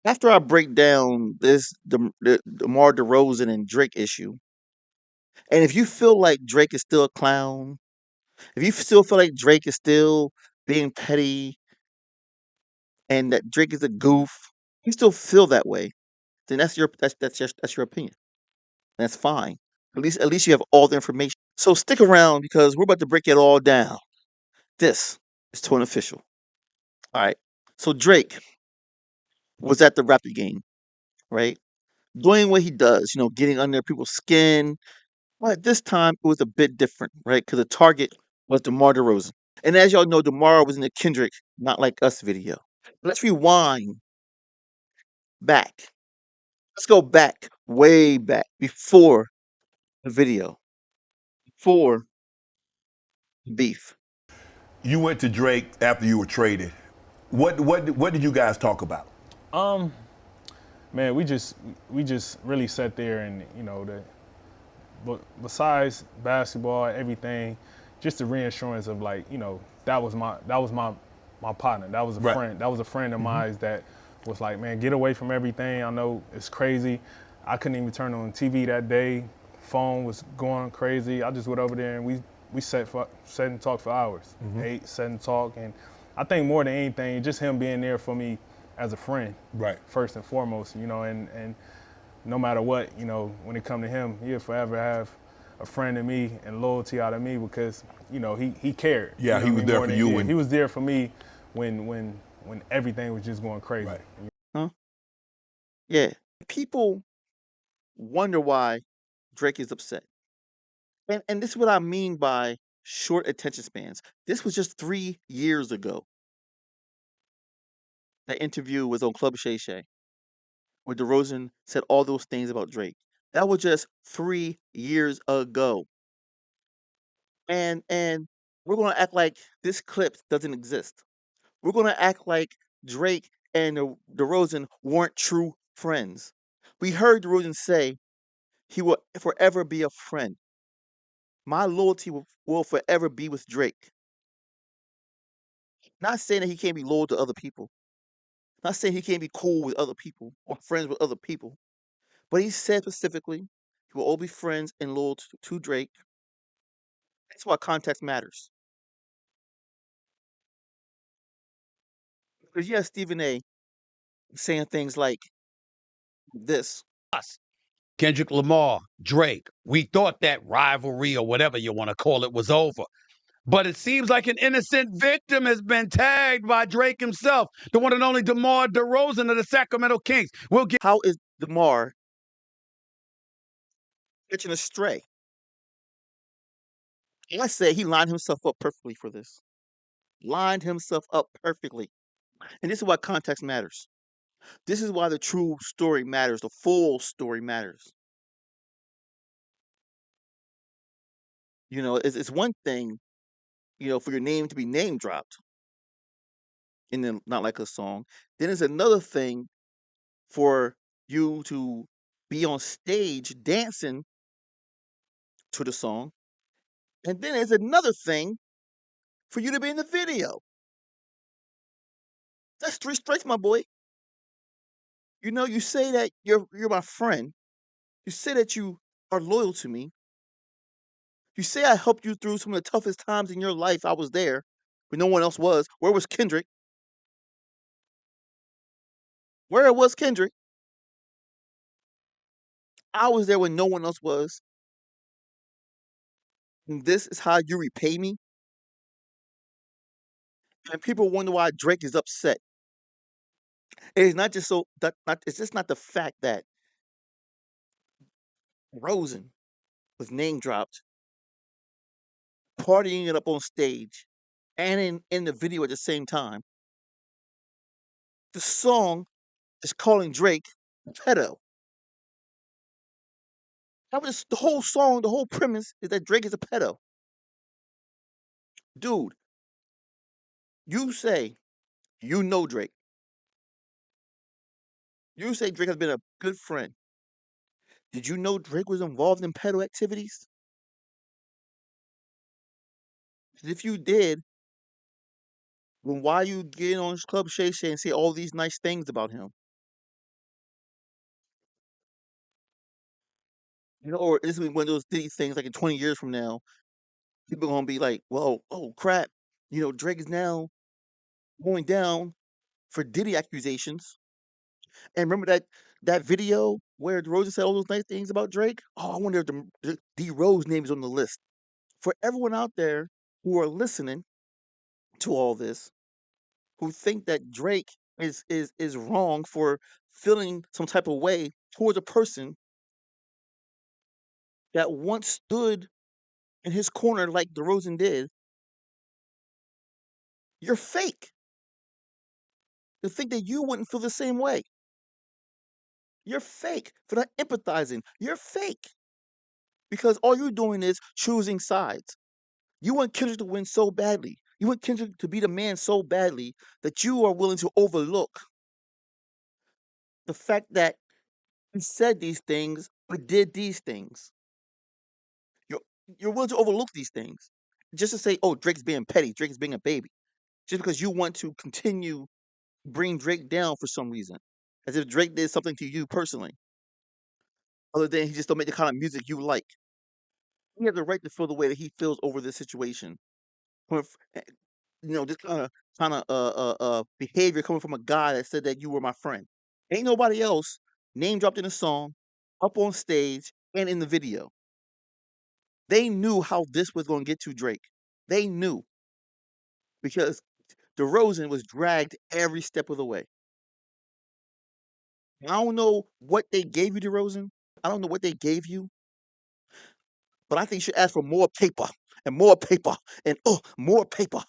After I break down this the DeMar DeRozan and Drake issue, and if you feel like Drake is still a clown, if you still feel like Drake is still being petty and that Drake is a goof, you still feel that way, then that's your opinion. That's fine. At least you have all the information. So stick around because we're about to break it all down. This is Tone Official. All right. So Drake was at the Raptor game, right? Doing what he does, getting under people's skin. But this time it was a bit different, right? Because the target was DeMar DeRozan. And as y'all know, DeMar was in the Kendrick Not Like Us video. Let's rewind back. Let's go back, way back, before the video, before the beef. You went to Drake after you were traded. What did you guys talk about? Um, Man, we just really sat there and but besides basketball, everything, just the reassurance of like, that was my partner. That was a Right. friend. That was a friend of mine that was like, man, get away from everything. I know it's crazy. I couldn't even turn on TV that day. Phone was going crazy. I just went over there and we sat and talked for hours. Ate, sat and talked, and I think more than anything, just him being there for me as a friend, Right. first and foremost, and no matter what, when it come to him, he'll forever have a friend in me and loyalty out of me because, he cared. Yeah, You know he what was I mean? there More for than- you yeah, when- he was there for me when everything was just going crazy. Right. Huh? Yeah. People wonder why Drake is upset. And this is what I mean by short attention spans. This was just 3 years ago. That interview was on Club Shay Shay, where DeRozan said all those things about Drake. That was just 3 years ago. And we're gonna act like this clip doesn't exist. We're gonna act like Drake and DeRozan weren't true friends. We heard DeRozan say he will forever be a friend. My loyalty will forever be with Drake. Not saying that he can't be loyal to other people. Not saying he can't be cool with other people or friends with other people. But he said specifically he will all be friends and loyal to Drake. That's why context matters. Because you have Stephen A saying things like this. Kendrick Lamar, Drake. We thought that rivalry or whatever you want to call it was over. But it seems like an innocent victim has been tagged by Drake himself, the one and only DeMar DeRozan of the Sacramento Kings. We'll get. How is DeMar catching a stray? I say he lined himself up perfectly for this. Lined himself up perfectly. And this is why context matters. This is why the true story matters. The full story matters. It's one thing, for your name to be name dropped in the Not Like a Song. Then it's another thing for you to be on stage dancing to the song. And then it's another thing for you to be in the video. That's 3 strikes, my boy. You say that you're my friend. You say that you are loyal to me. You say I helped you through some of the toughest times in your life. I was there when no one else was. Where was Kendrick? Where was Kendrick? I was there when no one else was. And this is how you repay me? And people wonder why Drake is upset. It's not just so that not it's just not the fact that Rosen was name dropped, partying it up on stage, and in the video at the same time. The song is calling Drake a pedo. That was the whole song, the whole premise is that Drake is a pedo. Dude, you say you know Drake. You say Drake has been a good friend. Did you know Drake was involved in pedo activities? 'Cause if you did, then why you get on Club Shay Shay and say all these nice things about him? Or this is one of those things like in 20 years from now, people are gonna be like, "Well, oh crap, Drake is now going down for Diddy accusations." And remember that video where DeRozan said all those nice things about Drake? Oh, I wonder if D Rose name is on the list. For everyone out there who are listening to all this, who think that Drake is wrong for feeling some type of way towards a person that once stood in his corner like DeRozan did, you're fake. To think that you wouldn't feel the same way. You're fake for not empathizing. You're fake because all you're doing is choosing sides. You want Kendrick to win so badly. You want Kendrick to be the man so badly that you are willing to overlook the fact that he said these things but did these things. You're you're willing to overlook these things just to say, "Oh, Drake's being petty. Drake's being a baby," just because you want to continue to bring Drake down for some reason, as if Drake did something to you personally, other than he just don't make the kind of music you like. He has the right to feel the way that he feels over this situation. Coming this kind of behavior coming from a guy that said that you were my friend. Ain't nobody else name dropped in the song, up on stage, and in the video. They knew how this was going to get to Drake. They knew because DeRozan was dragged every step of the way. I don't know what they gave you, DeRozan. I don't know what they gave you, but I think you should ask for more paper and more paper and more paper